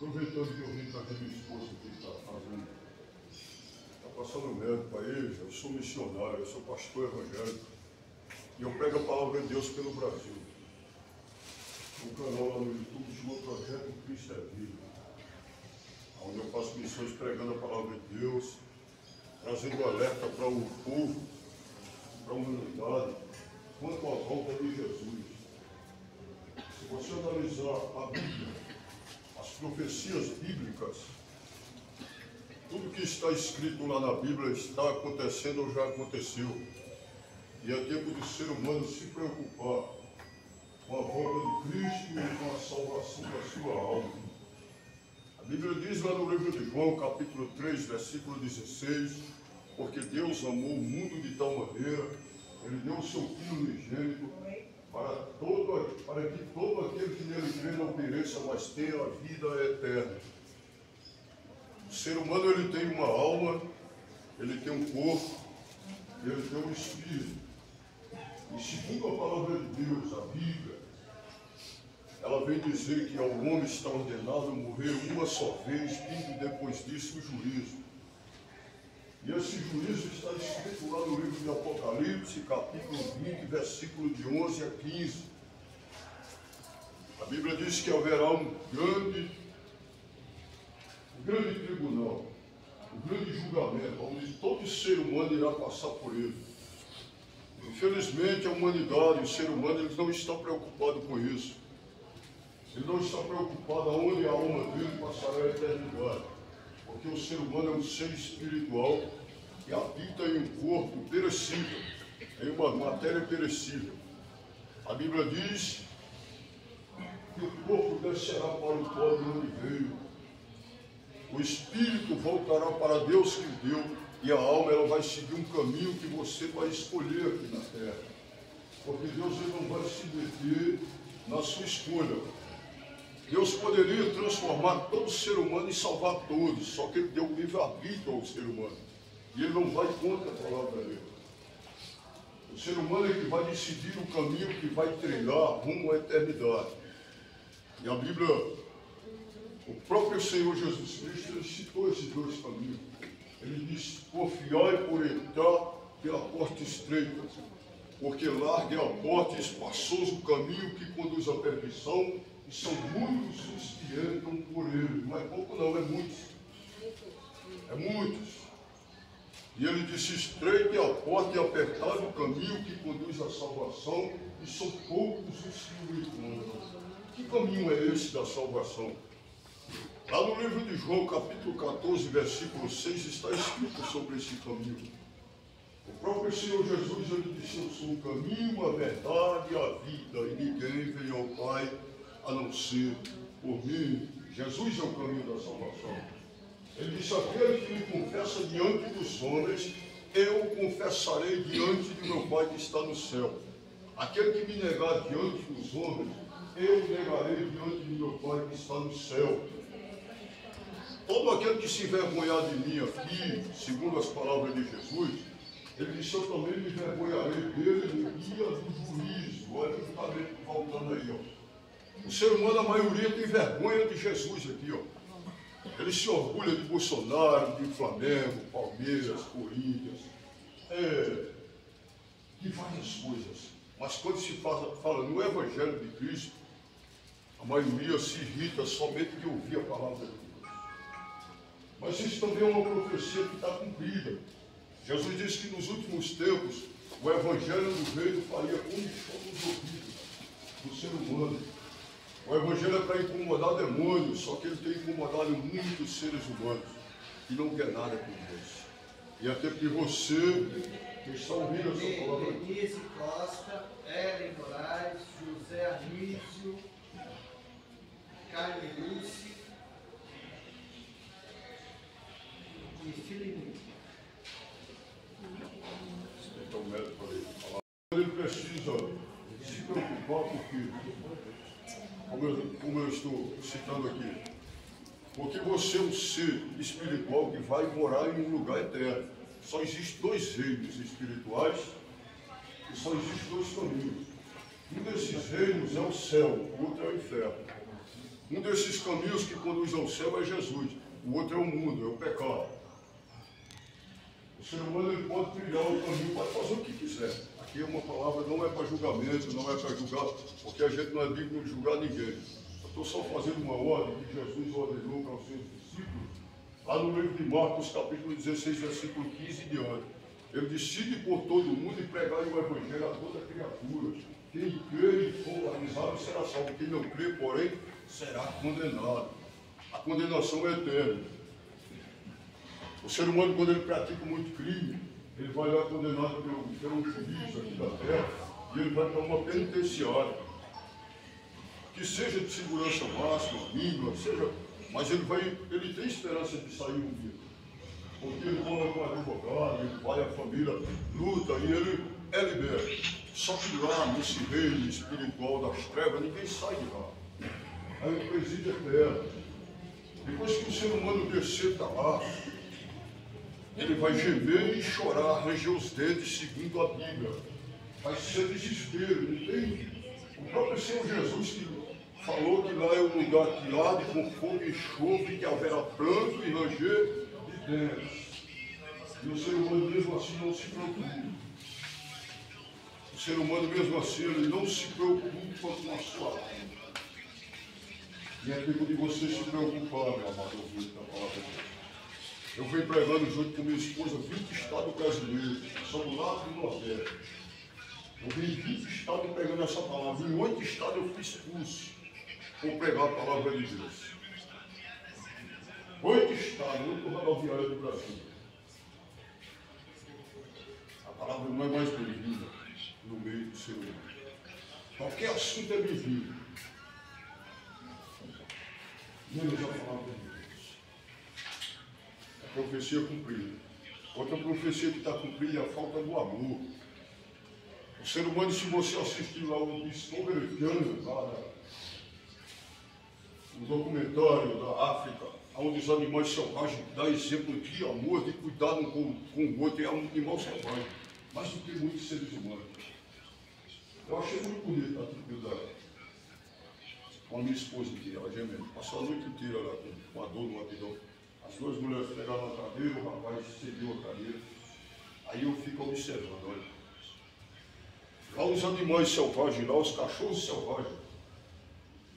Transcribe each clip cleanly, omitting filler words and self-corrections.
Aproveitando que eu vim trazer minha esposa que está fazendo, está passando o médico para ele, eu sou missionário, eu sou pastor evangélico e eu prego a palavra de Deus pelo Brasil. Um canal lá no YouTube chamado Projeto Cristo é Vida, onde eu faço missões pregando a palavra de Deus, trazendo alerta para o povo, para a humanidade, quanto à volta de Jesus. Se você analisar a Bíblia, as profecias bíblicas, tudo que está escrito lá na Bíblia está acontecendo ou já aconteceu. E é tempo do ser humano se preocupar com a volta de Cristo e com a salvação da sua alma. A Bíblia diz lá no livro de João, capítulo 3, versículo 16, porque Deus amou o mundo de tal maneira, Ele deu o seu Filho unigênito, para que todo aquele que nele crê não pereça, mas tenha a vida eterna. O ser humano, ele tem uma alma, ele tem um corpo, ele tem um espírito. E segundo a palavra de Deus, a Bíblia, ela vem dizer que ao homem está ordenado morrer uma só vez, e depois disso o juízo. E esse juízo está escrito lá no livro de Apocalipse, capítulo 20, versículo de 11 a 15. A Bíblia diz que haverá um grande tribunal, um grande julgamento, onde todo ser humano irá passar por ele. Infelizmente, a humanidade, o ser humano, ele não está preocupado com isso. Ele não está preocupado aonde a alma dele passará a eternidade. Porque o ser humano é um ser espiritual que habita em um corpo perecível, em uma matéria perecível. A Bíblia diz que o corpo descerá para o pó de onde veio. O espírito voltará para Deus que o deu e a alma ela vai seguir um caminho que você vai escolher aqui na terra. Porque Deus ele não vai se meter na sua escolha. Deus poderia transformar todo ser humano e salvar todos, só que Ele deu um livre-arbítrio ao ser humano. E Ele não vai contra a palavra dele. O ser humano é que vai decidir o caminho que vai trilhar rumo à eternidade. E a Bíblia, o próprio Senhor Jesus Cristo, Ele citou esses dois caminhos. Ele diz, confiai por entrar pela porta estreita, porque larga é a porta e espaçoso o caminho que conduz à perdição, e são muitos os que entram por ele. Não é pouco não, é muitos. É muitos. E ele disse, estreita é a porta e apertado o caminho que conduz à salvação, e são poucos os que o encontram. Que caminho é esse da salvação? Lá no livro de João, capítulo 14, versículo 6, está escrito sobre esse caminho. O próprio Senhor Jesus, ele disse, eu sou o caminho, a verdade e a vida, e ninguém vem ao Pai a não ser por mim. Jesus é o caminho da salvação. Ele disse, aquele que me confessa diante dos homens, eu o confessarei diante de meu Pai que está no céu. Aquele que me negar diante dos homens, eu negarei diante de meu Pai que está no céu. Todo aquele que se envergonhar de mim aqui, segundo as palavras de Jesus, ele disse, eu também me envergonharei dele no dia do juízo. Olha o que está voltando aí, ó. O ser humano, a maioria, tem vergonha de Jesus aqui, ó. Ele se orgulha de Bolsonaro, de Flamengo, Palmeiras, Corinthians, de várias coisas. Mas quando se fala no Evangelho de Cristo, a maioria se irrita somente de ouvir a palavra de Deus. Mas isso também é uma profecia que está cumprida. Jesus disse que nos últimos tempos, o Evangelho do Reino faria comichão nos ouvidos do ser humano. O Evangelho é para incomodar demônios, só que ele tem incomodado muitos seres humanos que não quer nada com Deus. E até que você, que está ouvindo essa palavra... Denise Costa, Ellen Moraes, José Anísio, Caio Lúcio e Filipe. Então o médico falar. Ele precisa se preocupar porque... Como eu estou citando aqui, porque você é um ser espiritual que vai morar em um lugar eterno. Só existem dois reinos espirituais e só existem dois caminhos. Um desses reinos é o céu, o outro é o inferno. Um desses caminhos que conduz ao céu é Jesus. O outro é o mundo, é o pecado. O ser humano ele pode trilhar o caminho, pode fazer o que quiser. Aqui uma palavra não é para julgamento, não é para julgar, porque a gente não é digno de julgar ninguém. Eu estou só fazendo uma ordem que Jesus ordenou para os seus discípulos, lá no livro de Marcos, capítulo 16, versículo 15 e diante. Ele disse: ide por todo o mundo e pregai o evangelho a toda criatura. Quem crê e for batizado será salvo. Quem não crê, porém, será condenado. A condenação é eterna. O ser humano, quando ele pratica muito crime, ele vai lá condenado pelo juiz aqui da terra e ele vai para uma penitenciária. Que seja de segurança máxima, mínima, seja, mas ele tem esperança de sair um dia. Porque ele fala com o advogado, ele vai, a família luta e ele é liberto. Só que lá, nesse reino espiritual das trevas, ninguém sai de lá. Aí o presídio é eterno. Depois que o ser humano descer para lá, ele vai gemer e chorar, ranger os dentes, segundo a Bíblia. Vai ser desespero, não tem? O próprio Senhor Jesus que falou que lá é um lugar que arde com fogo e enxofre, que haverá pranto e ranger de dentes. E o ser humano mesmo assim não se preocupa. O ser humano mesmo assim, ele não se preocupa com a sua alma. E é tempo de você se preocupar, meu amado ouvinte da palavra de Deus. Eu venho pregando junto com minha esposa 20 estados brasileiros, somos lá do Nordeste. Eu venho em 20 estados pregando essa palavra. Em 8 estados eu fui expulso por pregar a palavra de Deus. 8 estados, 8 rodoviários do Brasil. A palavra não é mais bem-vinda no meio do ser humano. Qualquer assunto é bem-vindo. Menos a palavra de Deus. A profecia cumprida. Outra profecia que está cumprida é a falta do amor. O ser humano, se você assistir lá o Discovery Channel, lá no documentário da África, onde os animais selvagens dão exemplo de amor, de cuidado com o outro, é um animal selvagem, mais do que muitos seres humanos. Eu achei muito bonito a tranquilidade com a minha esposa aqui, ela gemendo. Passou a noite inteira lá com a dor no abdômen. As duas mulheres pegaram na cadeira, o rapaz cedeu a cadeira. Aí eu fico observando, olha. Lá os animais selvagens, lá os cachorros selvagens,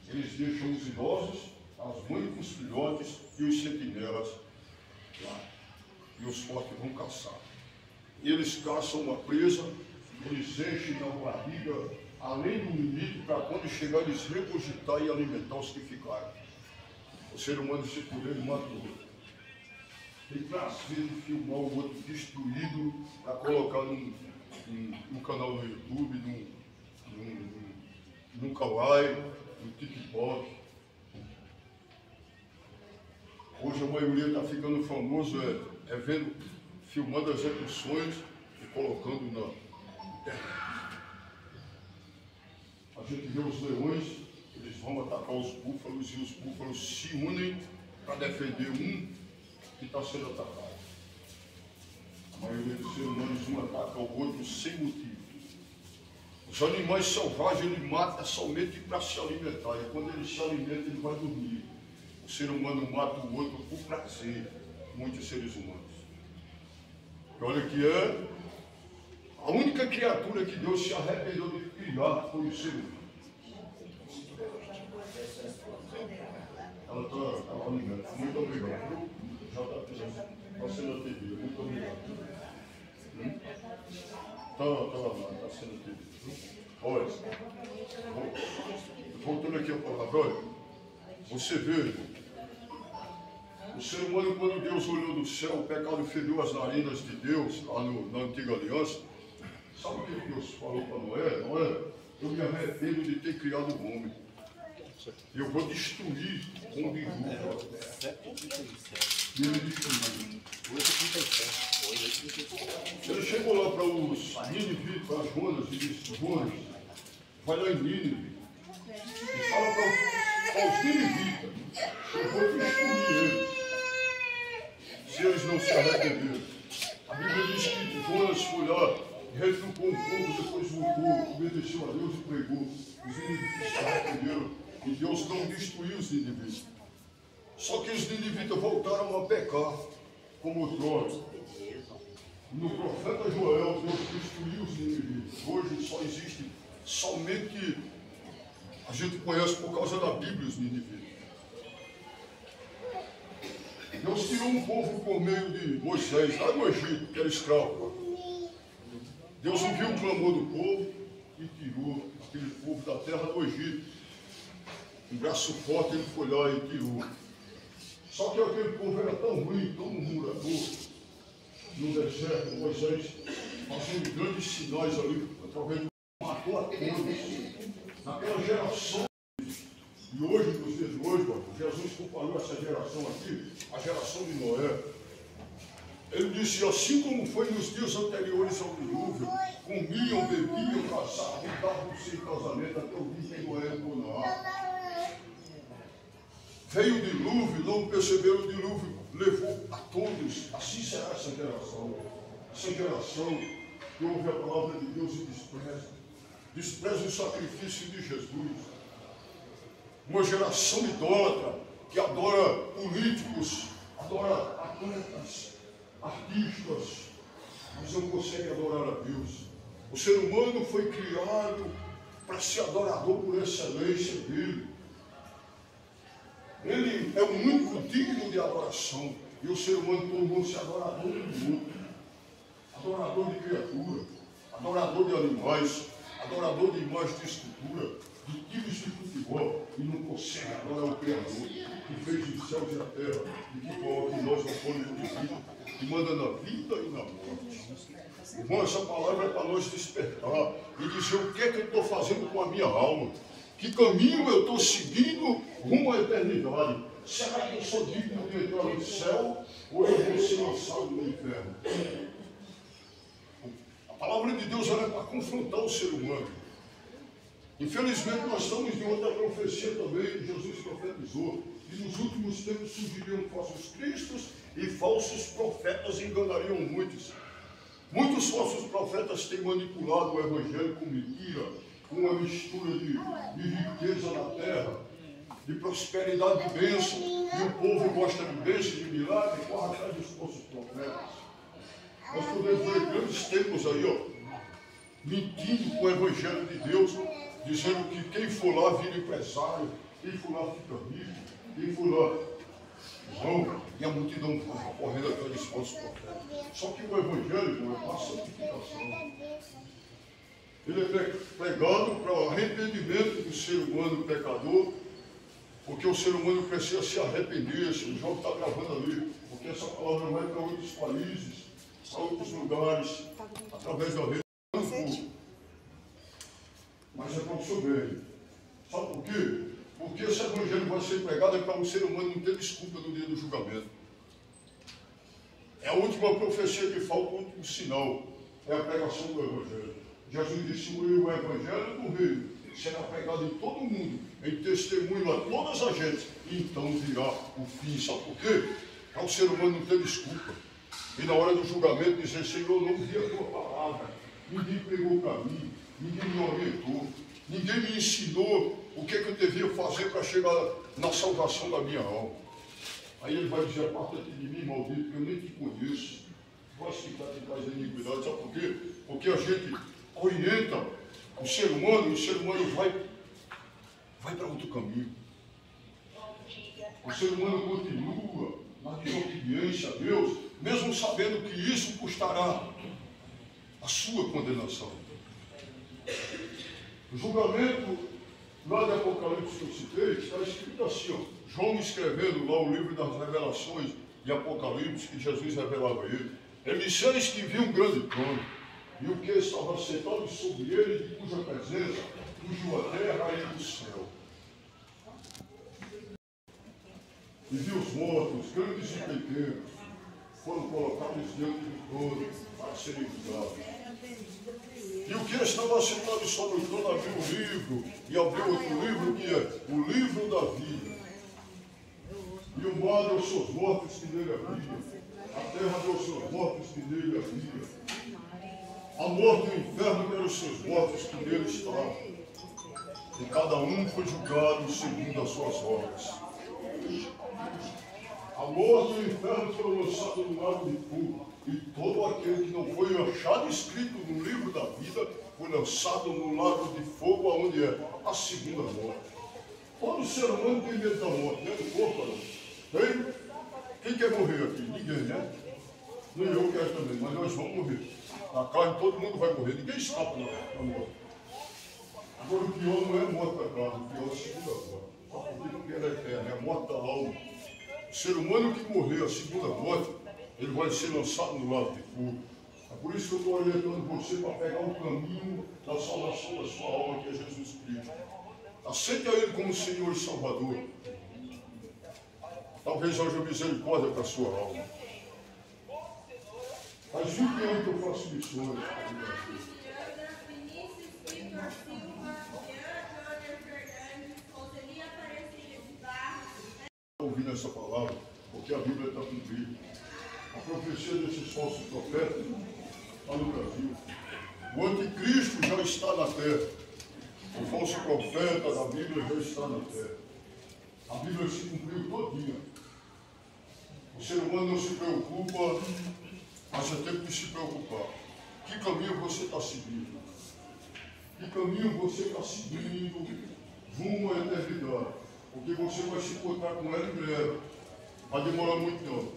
eles deixam os idosos, as mães com os filhotes e os sentinelas lá. E os fortes vão caçar. E eles caçam uma presa, eles enchem na barriga, além do limite, para quando chegar eles regurgitar e alimentar os que ficaram. O ser humano se puder, ele mata o outro. Tem prazer de filmar o outro destruído para colocar num canal no YouTube, num Kawaii, no TikTok. Hoje a maioria está ficando famoso filmando execuções e colocando na internet. A gente vê os leões, eles vão atacar os búfalos e os búfalos se unem para defender um que está sendo atacado. A maioria dos seres humanos, um ataca o outro sem motivo. Os animais selvagens, ele mata somente para se alimentar. E quando ele se alimenta, ele vai dormir. O ser humano mata o outro por prazer. Muitos seres humanos. E olha que é a única criatura que Deus se arrependeu de criar foi o ser humano. Ela está ligada. Muito obrigado. Já está passando a TV. Muito obrigado. Está lá, está sendo a TV. Olha, voltando aqui a palavra, olha, você vê, o ser humano, quando Deus olhou do céu, o pecado feriu as narinas de Deus, lá na antiga aliança. Sabe o que Deus falou para Noé? Noé, eu me arrependo de ter criado o homem. Eu vou destruir com dilúvio. E ele destruiu. Ele chegou lá para os Nínive, para as Jonas, e disse: Jonas, vai lá em Nínive e fala para os Ninivitas, eu vou destruir eles, se eles não se arrependerem. A Bíblia diz que Jonas foi lá, retrucou um pouco, depois voltou, obedeceu a Deus e pregou. Os Ninivitas se arrependeram E Deus não destruiu os ninivitas. Só que os ninivitas voltaram a pecar, como outrora. No profeta Joel, Deus destruiu os ninivitas. Hoje só existe somente, a gente conhece por causa da Bíblia os ninivitas. Deus tirou um povo por meio de Moisés, lá no Egito, que era escravo. Deus ouviu o clamor do povo e tirou aquele povo da terra do Egito. Um braço forte ele foi lá e tirou. Só que aquele povo era tão ruim, tão murmurador, no deserto, Moisés fazendo grandes sinais ali, através do matou a todos. Naquela geração. E hoje, nos dias de hoje, Jesus comparou essa geração aqui, a geração de Noé. Ele disse, assim como foi nos dias anteriores ao dilúvio, comiam, bebiam, caçavam, davam sem casamento, até o dia que Noé entrou na arca. Veio o dilúvio, não perceberam o dilúvio, levou a todos. Assim será essa geração. Essa geração que ouve a palavra de Deus e despreza o sacrifício de Jesus. Uma geração idólatra que adora políticos, adora atletas, artistas, mas não consegue adorar a Deus. O ser humano foi criado para ser adorador por excelência dele. Ele é o único digno de adoração. E o ser humano tornou-se adorador do outro, adorador de criatura, adorador de animais, adorador de imagens de escultura, de times de futebol, e não consegue adorar o Criador, que fez os céus e a terra, e que coloca em nós a folha de vida, que manda na vida e na morte. Irmão, essa palavra é para nós despertar e dizer o que é que eu estou fazendo com a minha alma, que caminho eu estou seguindo rumo à eternidade. Será que eu sou digno de entrar no céu ou eu vou ser lançado no inferno? A palavra de Deus é para confrontar o ser humano. Infelizmente, nós estamos em outra profecia também, que Jesus profetizou, que nos últimos tempos surgiriam falsos cristos e falsos profetas enganariam muitos. Muitos falsos profetas têm manipulado o evangelho com mentira, com uma mistura de riqueza na terra, de prosperidade de bênção, e o povo gosta de bênção, de milagre, e corre atrás dos falsos profetas. Nós podemos ver grandes tempos aí, ó, mentindo com o evangelho de Deus, dizendo que quem for lá vira empresário, quem for lá fica rico, quem for lá vão, e a multidão está correndo atrás dos falsos profetas. Só que o evangelho não é para santificação. Ele é pregado para o arrependimento do ser humano pecador, porque o ser humano precisa se arrepender. O João está gravando ali, porque essa palavra vai para outros países, para outros lugares, através da rede. Mas é para o seu bem. Sabe por quê? Porque esse evangelho vai ser pregado é para o ser humano não ter desculpa no dia do julgamento. É a última profecia que falta, o último sinal. É a pregação do evangelho. Jesus disse, o evangelho do reino será pregado em todo o mundo, em testemunho a todas as gentes, e então virá o fim. Sabe por quê? Para o ser humano não ter desculpa. E na hora do julgamento dizer, Senhor, não vi a tua palavra, ninguém pregou para mim, ninguém me orientou, ninguém me ensinou o que eu devia fazer para chegar na salvação da minha alma. Aí ele vai dizer, aparta-te de mim, maldito, que eu nem te conheço. Vai ficar de trás da iniquidade. Sabe por quê? Porque a gente orienta o ser humano, e o ser humano vai para outro caminho. O ser humano continua na desobediência a Deus, mesmo sabendo que isso custará a sua condenação. O julgamento, lá de Apocalipse que eu citei, está escrito assim, ó, João escrevendo lá o livro das revelações de Apocalipse, que Jesus revelava a ele. Ele disse, eis que viu um grande trono, e o que estava sentado sobre ele, de cuja presença fugiu a terra e o céu. E viu os mortos, grandes e pequenos, foram colocados diante do trono para serem julgados. E o que estava sentado sobre o trono abriu um livro, e abriu outro livro, que é o livro da vida. E o mar deu seus mortos que nele havia, a terra deu seus mortos que nele havia, a morte e o inferno deram seus mortos que nele estavam. E cada um foi julgado segundo as suas obras. A morte e o inferno foram lançados no lago de fogo, e todo aquele que não foi achado escrito no livro da vida foi lançado no lago de fogo, aonde é a segunda morte. Todo ser humano tem medo da morte, né? Do corpo, não? Tem? Quem quer morrer aqui? Ninguém, né? Nem eu quero também, mas nós vamos morrer. Na carne todo mundo vai morrer, ninguém escapa da morte. Agora o pior não é a morte da carne, o pior é a segunda morte. Só porque ela é eterna, é a morte da alma. O ser humano que morrer a segunda morte, ele vai ser lançado no lago de fogo. É por isso que eu estou orientando você para pegar o caminho da salvação da sua alma, que é Jesus Cristo. Aceite a Ele como Senhor e Salvador. Talvez haja misericórdia para a sua alma. Faz 20 anos que eu faço missões. Ouvindo essa palavra, porque a Bíblia está cumprida. A profecia desses falsos profetas está no Brasil. O anticristo já está na terra. O falso profeta da Bíblia já está na terra. A Bíblia se cumpriu todinha. O ser humano não se preocupa, mas é tempo de se preocupar. Que caminho você está seguindo? Que caminho você está seguindo rumo à eternidade? Porque você vai se encontrar com ela em breve. Vai demorar muito tempo.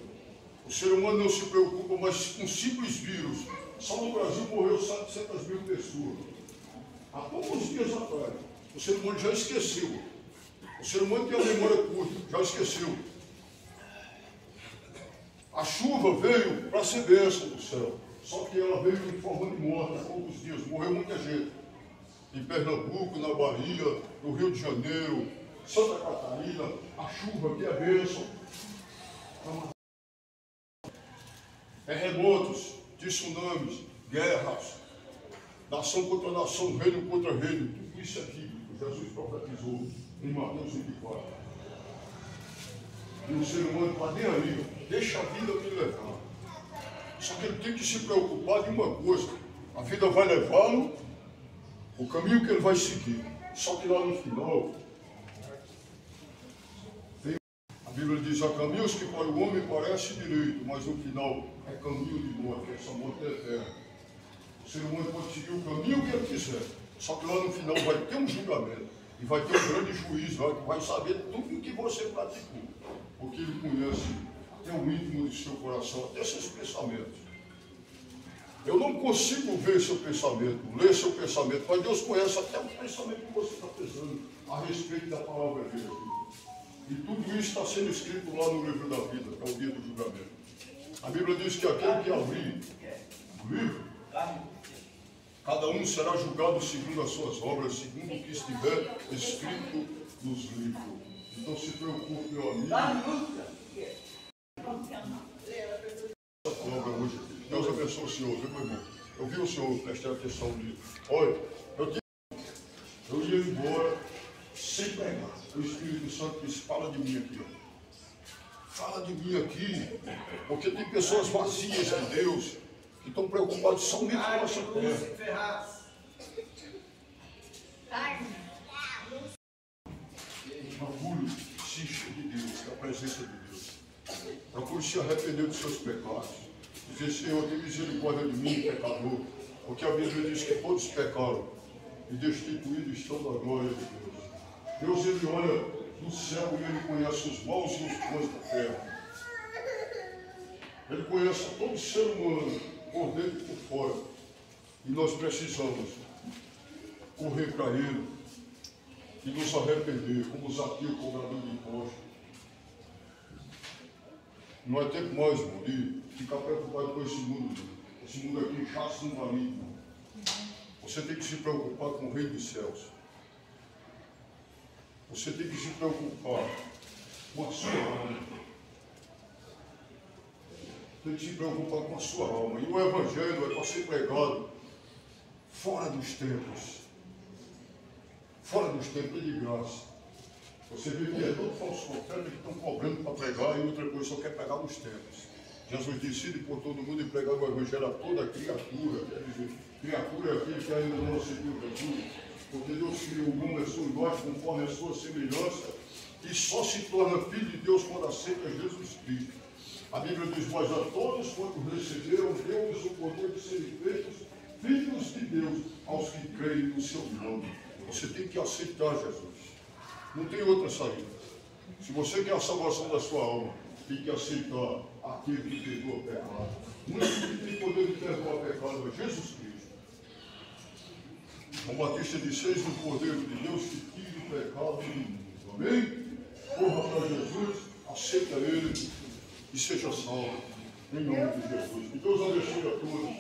O ser humano não se preocupa, mas com um simples vírus. Só no Brasil morreu 700 mil pessoas. Há poucos dias atrás. O ser humano já esqueceu. O ser humano tem a memória curta, já esqueceu. A chuva veio para ser bênção do céu. Só que ela veio em forma de morte há poucos dias. Morreu muita gente. Em Pernambuco, na Bahia, no Rio de Janeiro, Santa Catarina, a chuva que é bênção. Terremotos, tsunamis, guerras, nação contra nação, reino contra reino, tudo isso é bíblico. Jesus profetizou em Mateus 24. E o ser humano está nem aí, deixa a vida me levar. Só que ele tem que se preocupar de uma coisa: a vida vai levá-lo, o caminho que ele vai seguir. Só que lá no final, a Bíblia diz: há caminhos que para o homem parecem direito, mas no final é caminho de morte, essa morte é eterna. O ser humano pode seguir o caminho que ele quiser, só que lá no final vai ter um julgamento, e vai ter um grande juiz lá, que vai saber tudo o que você praticou, porque ele conhece até o íntimo do seu coração, até seus pensamentos. Eu não consigo ver seu pensamento, ler seu pensamento, mas Deus conhece até o pensamento que você está pensando a respeito da palavra dele aqui. E tudo isso está sendo escrito lá no livro da vida, que é o dia do julgamento. A Bíblia diz que aquele que abrir o livro, cada um será julgado segundo as suas obras, segundo o que estiver escrito nos livros. Então se preocupe, meu amigo. Obra hoje. Deus abençoe o senhor, viu, meu irmão? Eu vi o senhor prestando atenção nisso. Olha, eu ia embora sem pregar. O Espírito Santo disse: fala de mim aqui. Fala de mim aqui. Porque tem pessoas vazias de Deus que estão preocupadas somente com essa terra. Procure se encher de Deus, da presença de Deus. Procure se arrepender dos seus pecados. Dizer: Senhor, tem misericórdia de mim, pecador. Porque a Bíblia diz que todos pecaram e destituídos estão da glória de Deus. Deus, ele olha do céu e ele conhece os maus e os bons da terra. Ele conhece todo ser humano, por dentro e por fora. E nós precisamos correr para ele e nos arrepender, como Zaqueu, cobrador de impostos. Não é tempo mais, irmão, de ficar preocupado com esse mundo. Esse mundo aqui jaz no maligno. Você tem que se preocupar com o Rei dos Céus. Você tem que se preocupar com a sua alma. Tem que se preocupar com a sua alma. E o Evangelho é para ser pregado fora dos tempos. Fora dos tempos de graça. Você vê que é todo falso profeta que estão cobrando para pregar e outra coisa só quer pregar nos tempos. Jesus decide por todo mundo e pregar o Evangelho a toda criatura. Quer dizer, criatura é aquele que ainda não aceitou Jesus. Porque Deus criou o homem a sua imagem, conforme a sua semelhança, e só se torna filho de Deus quando aceita Jesus Cristo. A Bíblia diz: mas a todos quantos receberam, deu-lhes o poder de serem feitos filhos de Deus, aos que creem no seu nome. Você tem que aceitar Jesus. Não tem outra saída. Se você quer a salvação da sua alma, tem que aceitar aquele que perdoa o pecado. O único que tem poder de perdoar o pecado é Jesus Cristo. O Batista disse: eis o Cordeiro de Deus que tira o pecado do mundo. Amém? Corra para Jesus, aceita Ele e seja salvo. Em nome de Jesus. Que Deus abençoe a todos.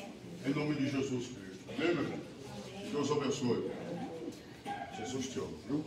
Em nome de Jesus Cristo. Amém, meu irmão? Que Deus abençoe. Jesus te ama, viu?